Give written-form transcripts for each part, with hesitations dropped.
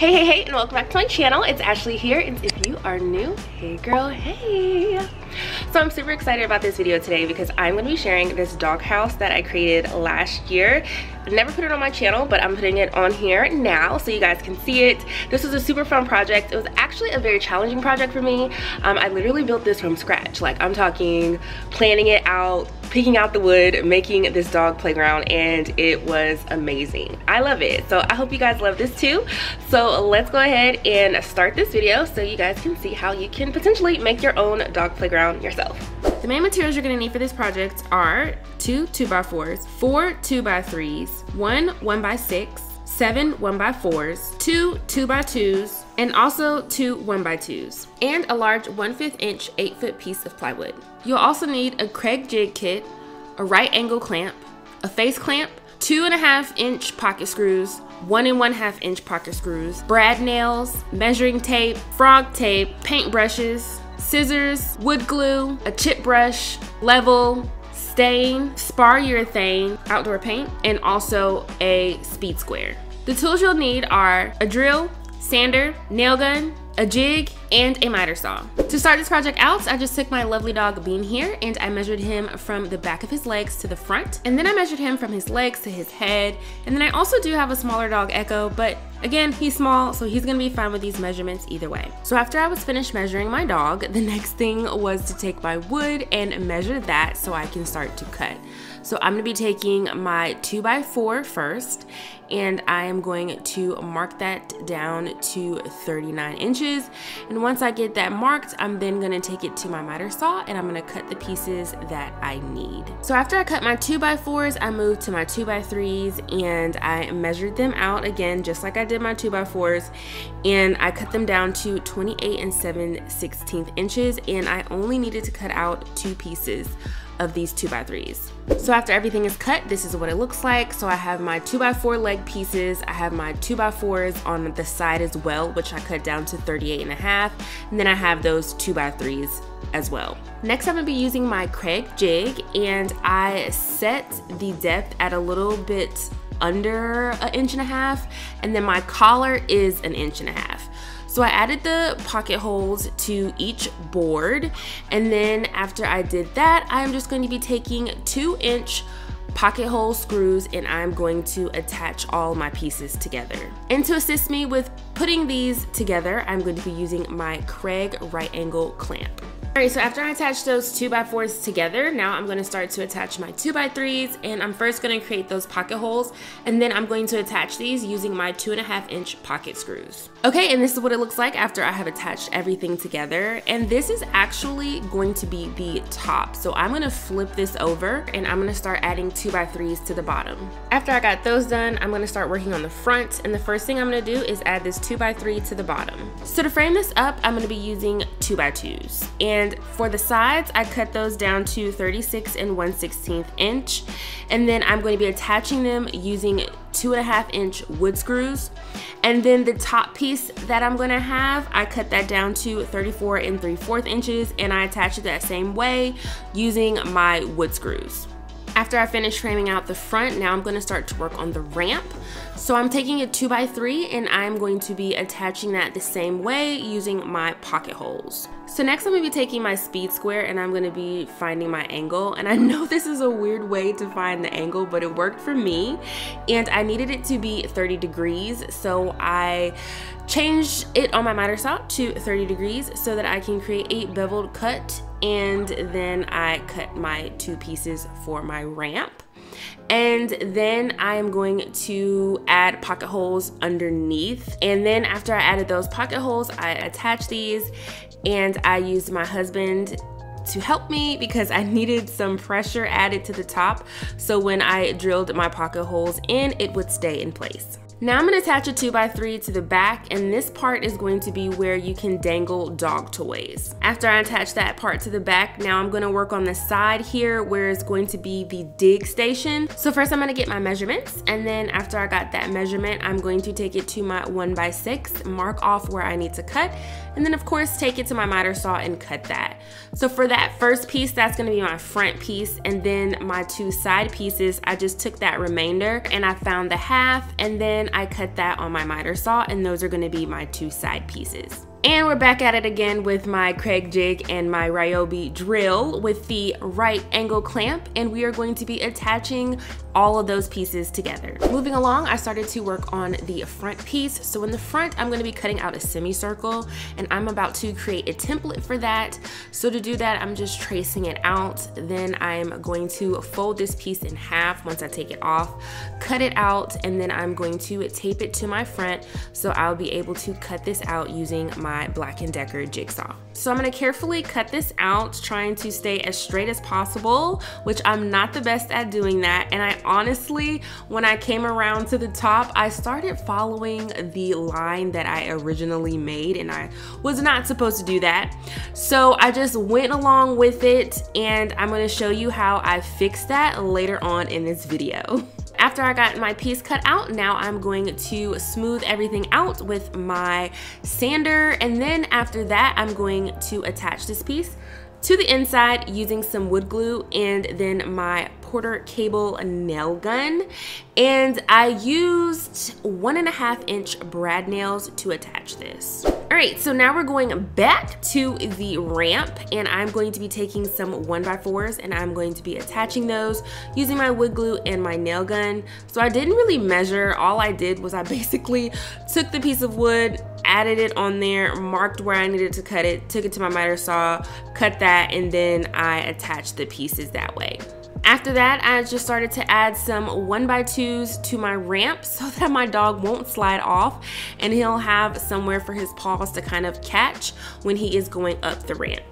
Hey, and welcome back to my channel. It's Ashley here, and if you are new, hey girl, hey. So I'm super excited about this video today because I'm going to be sharing this doghouse that I created last year. I never put it on my channel, but I'm putting it on here now so you guys can see it. This was a super fun project. It was actually a very challenging project for me. I literally built this from scratch. Like, I'm talking planning it out, picking out the wood, making this dog playground, and it was amazing. I love it. So I hope you guys love this too. So let's go ahead and start this video so you guys can see how you can potentially make your own dog playground yourself. The main materials you're gonna need for this project are 2 2x4s, 4 2x3s, 1 1x6, 7 1x4s, 2 2x2s, and also 2 1x2s, and a large 1/5 inch 8-foot piece of plywood. You'll also need a Craig jig kit, a right angle clamp, a face clamp, 2.5 inch pocket screws, 1 1/2 inch pocket screws, brad nails, measuring tape, frog tape, paint brushes, scissors, wood glue, a chip brush, level, stain, Spar Urethane, outdoor paint, and also a speed square. The tools you'll need are a drill, sander, nail gun, a jig, and a miter saw. To start this project out, I just took my lovely dog Bean here and I measured him from the back of his legs to the front, and then I measured him from his legs to his head, and then I also do have a smaller dog, Echo, but again, he's small, so he's gonna be fine with these measurements either way. So after I was finished measuring my dog, the next thing was to take my wood and measure that so I can start to cut. So I'm gonna be taking my 2x4 first, and I am going to mark that down to 39 inches. And once I get that marked, I'm then gonna take it to my miter saw and I'm gonna cut the pieces that I need. So after I cut my 2x4s, I moved to my 2x3s and I measured them out again, just like I did my 2x4s, and I cut them down to 28 7/16 inches, and I only needed to cut out 2 pieces of these 2x3s. So after everything is cut, this is what it looks like. So I have my 2x4 leg pieces, I have my 2x4s on the side as well, which I cut down to 38.5, and then I have those 2x3s as well. Next, I'm gonna be using my Craig jig, and I set the depth at a little bit under 1.5 inches, and then my collar is 1.5 inches. So I added the pocket holes to each board, and then after I did that, I'm just going to be taking 2-inch pocket hole screws and I'm going to attach all my pieces together. And to assist me with putting these together, I'm going to be using my Craig right angle clamp. Alright, so after I attach those 2x4s together, now I'm going to start to attach my 2x3s, and I'm first going to create those pocket holes, and then I'm going to attach these using my 2.5 inch pocket screws. Okay, and this is what it looks like after I have attached everything together, and this is actually going to be the top. So I'm going to flip this over and I'm going to start adding 2x3s to the bottom. After I got those done, I'm going to start working on the front, and the first thing I'm going to do is add this 2x3 to the bottom. So to frame this up, I'm going to be using 2x2s, and for the sides, I cut those down to 36 1/16 inch, and then I'm going to be attaching them using 2.5 inch wood screws. And then the top piece that I'm going to have, I cut that down to 34 3/4 inches, and I attach it that same way using my wood screws. After I finish framing out the front, now I'm going to start to work on the ramp. So I'm taking a 2x3 and I'm going to be attaching that the same way using my pocket holes. So next I'm going to be taking my speed square and I'm going to be finding my angle. And I know this is a weird way to find the angle, but it worked for me. And I needed it to be 30 degrees. So I changed it on my miter saw to 30 degrees so that I can create a beveled cut, and then I cut my 2 pieces for my ramp. And then I am going to add pocket holes underneath, and then after I added those pocket holes, I attached these, and I used my husband to help me because I needed some pressure added to the top, so when I drilled my pocket holes in, it would stay in place. Now I'm going to attach a 2x3 to the back, and this part is going to be where you can dangle dog toys. After I attach that part to the back, now I'm going to work on the side here where it's going to be the dig station. So first I'm going to get my measurements, and then after I got that measurement, I'm going to take it to my 1x6, mark off where I need to cut, and then of course take it to my miter saw and cut that. So for that first piece, that's going to be my front piece, and then my 2 side pieces, I just took that remainder and I found the half, and then I cut that on my miter saw, and those are gonna be my 2 side pieces. And we're back at it again with my Craig jig and my Ryobi drill with the right angle clamp, and we are going to be attaching all of those pieces together. Moving along, I started to work on the front piece. So in the front, I'm gonna be cutting out a semicircle, and I'm about to create a template for that. So to do that, I'm just tracing it out. Then I'm going to fold this piece in half once I take it off, cut it out, and then I'm going to tape it to my front so I'll be able to cut this out using my Black & Decker jigsaw. So I'm gonna carefully cut this out, trying to stay as straight as possible, which I'm not the best at doing that. And I honestly, when I came around to the top, I started following the line that I originally made, and I was not supposed to do that. So I just went along with it, and I'm gonna show you how I fixed that later on in this video. After I got my piece cut out, now I'm going to smooth everything out with my sander, and then after that, I'm going to attach this piece to the inside using some wood glue and then my Porter cable nail gun, and I used 1.5 inch brad nails to attach this. All right, so now we're going back to the ramp, and I'm going to be taking some 1x4s and I'm going to be attaching those using my wood glue and my nail gun. So I didn't really measure. All I did was I basically took the piece of wood, added it on there, marked where I needed to cut it, took it to my miter saw, cut that, and then I attached the pieces that way. After that, I just started to add some 1x2s to my ramp so that my dog won't slide off and he'll have somewhere for his paws to kind of catch when he is going up the ramp.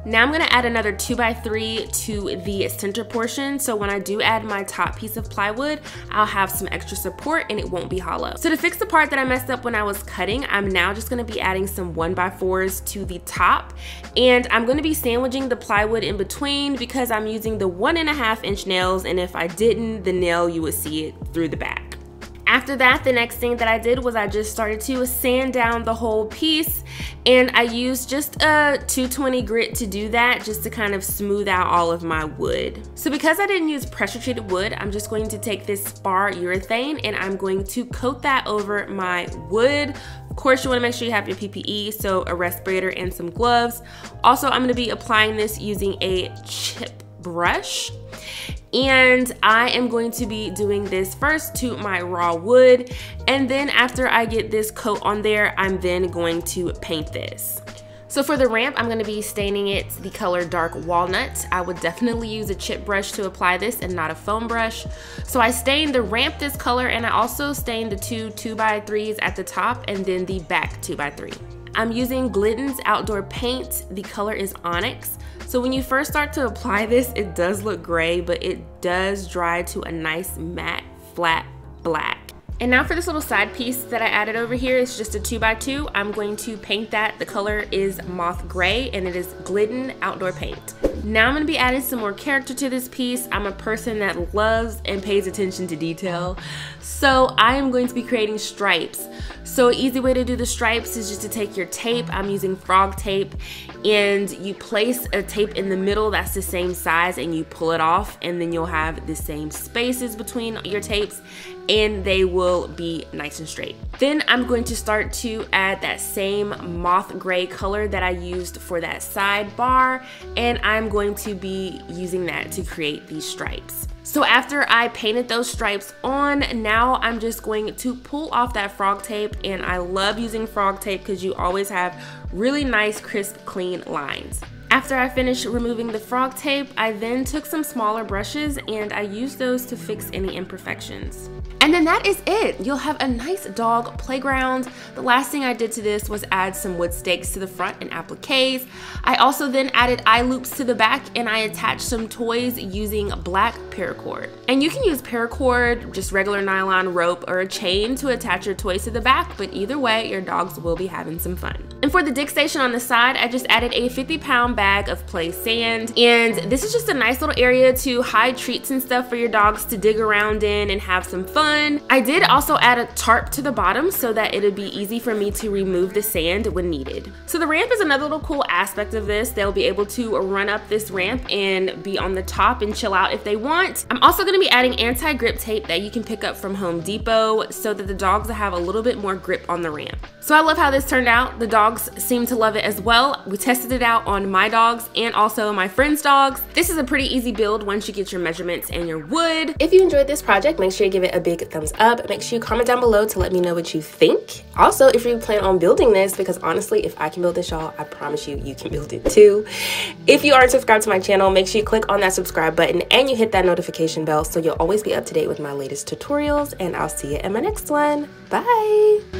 Now I'm gonna add another 2x3 to the center portion, so when I do add my top piece of plywood, I'll have some extra support and it won't be hollow. So to fix the part that I messed up when I was cutting, I'm now just gonna be adding some 1x4s to the top, and I'm gonna be sandwiching the plywood in between because I'm using the 1.5 inch nails, and if I didn't, the nail, you would see it through the back. After that, the next thing that I did was I just started to sand down the whole piece, and I used just a 220 grit to do that, just to kind of smooth out all of my wood. So because I didn't use pressure treated wood, I'm just going to take this Spar Urethane and I'm going to coat that over my wood. Of course, you want to make sure you have your PPE, so a respirator and some gloves. Also, I'm going to be applying this using a chip brush. And I am going to be doing this first to my raw wood, and then after I get this coat on there, I'm then going to paint this. So for the ramp, I'm going to be staining it the color dark walnut. I would definitely use a chip brush to apply this and not a foam brush. So I stained the ramp this color, and I also stained the 2x3s at the top and then the back 2x3. I'm using Glidden's Outdoor Paint. The color is Onyx. So when you first start to apply this, it does look gray, but it does dry to a nice matte, flat black. And now for this little side piece that I added over here, it's just a 2x2. I'm going to paint that. The color is Moth Gray, and it is Glidden Outdoor Paint. Now I'm gonna be adding some more character to this piece. I'm a person that loves and pays attention to detail. So I am going to be creating stripes. So an easy way to do the stripes is just to take your tape. I'm using frog tape, and you place a tape in the middle that's the same size, and you pull it off, and then you'll have the same spaces between your tapes, and they will be nice and straight. Then I'm going to start to add that same moth gray color that I used for that sidebar, and I'm going to be using that to create these stripes. So after I painted those stripes on, now I'm just going to pull off that frog tape, and I love using frog tape because you always have really nice, crisp, clean lines. After I finished removing the frog tape, I then took some smaller brushes and I used those to fix any imperfections. And then that is it. You'll have a nice dog playground. The last thing I did to this was add some wood stakes to the front and appliques. I also then added eye loops to the back, and I attached some toys using black paracord. And you can use paracord, just regular nylon rope, or a chain to attach your toys to the back, but either way, your dogs will be having some fun. And for the dig station on the side, I just added a 50-pound bag bag of play sand. And this is just a nice little area to hide treats and stuff for your dogs to dig around in and have some fun. I did also add a tarp to the bottom so that it'd be easy for me to remove the sand when needed. So the ramp is another little cool aspect of this. They'll be able to run up this ramp and be on the top and chill out if they want. I'm also going to be adding anti-grip tape that you can pick up from Home Depot so that the dogs have a little bit more grip on the ramp. So I love how this turned out. The dogs seem to love it as well. We tested it out on my dogs and also my friend's dogs. This is a pretty easy build once you get your measurements and your wood. If you enjoyed this project, make sure you give it a big thumbs up. Make sure you comment down below to let me know what you think. Also, if you plan on building this, because honestly, if I can build this, y'all, I promise you, you can build it too. If you aren't subscribed to my channel, make sure you click on that subscribe button and you hit that notification bell so you'll always be up to date with my latest tutorials, and I'll see you in my next one. Bye.